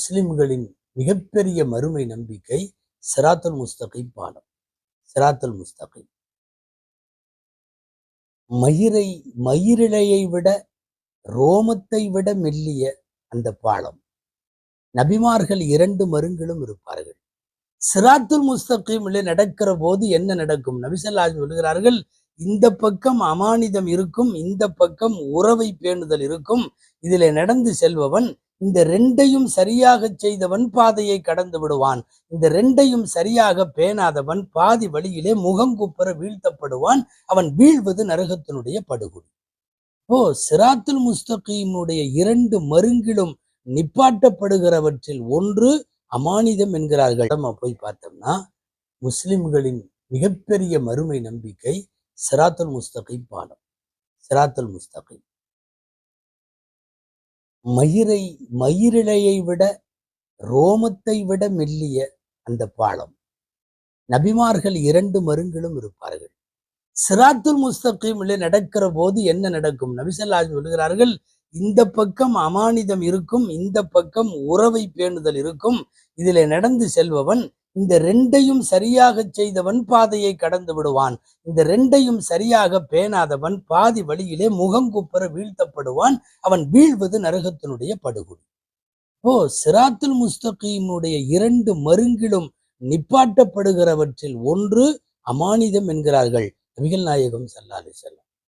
முஸ்லிம்களின் மிகப்பெரிய மறுமை நம்பிக்கை சிராத்துல் முஸ்தகீம் பாலம். சிராத்துல் முஸ்தகீம் மயிரிழையை விட ரோமத்தை விட மெல்லிய அந்த பாலம். நபிமார்கள் 2 மருங்கிலும் இருப்பார்கள். சிராத்துல் முஸ்தகீமிலே நடக்கிற போது என்ன நடக்கும்? நபி ஸல்லல்லாஹு அலைஹி சொல்கிறார்கள், இந்த பக்கம் அமானிதம் இருக்கும், இந்த பக்கம் உறவை பேணுதல் இருக்கும். இதிலே நடந்து செல்பவன் இந்த 2ஐயும் சரியாக செய்தவன் பாதையை கடந்து விடுவான். இந்த 2ஐயும் சரியாக பேணாதவன் பாதி வழியிலே முகங்குப்புற வீழ்த்தப்படுவான். அவன் வீழ்வது நரகத்தினுடைய படுகொலி. சிராத்துல் முஸ்தகீமுடைய 2 மருங்கிலும் நிப்பாட்டப்படுகிறவற்றில் ஒன்று அமானிதம் என்கிறார்கள். நம்ம போய் பார்த்தோம்னா முஸ்லிம்களின் மிகப்பெரிய மறுமை நம்பிக்கை சிராத்துல் முஸ்தகீம் பாலம். சிராத்துல் முஸ்தகீம் மயிரிழையை விட ரோமத்தை விட மெல்லிய அந்த பாலம். நபிமார்கள் 2 மருங்கிலும் இருப்பார்கள். சிராத்துல் முஸ்தகீமிலே நடக்கிற போது என்ன நடக்கும்? நபி ஸல்லல்லாஹு அலைஹி சொல்கிறார்கள், இந்த பக்கம் அமானிதம் இருக்கும், இந்த பக்கம் உறவை பேணுதல் இருக்கும். இதிலே நடந்து செல்பவன் இந்த 2ஐயும் சரியாக செய்தவன் பாதையை கடந்து விடுவான். இந்த 2ஐயும் சரியாக பேணாதவன் பாதி வழியிலே முகங்குப்புற வீழ்த்தப்படுவான். அவன் வீழ்வது நரகத்தினுடைய படுகொலி. சிராத்துல் முஸ்தகீமுடைய 2 மருங்கிலும் நிப்பாட்டப்படுகிறவற்றில் ஒன்று அமானிதம் என்கிறார்கள் நபிகள் நாயகம் ஸல்லல்லாஹு அலைஹி வஸல்லம்.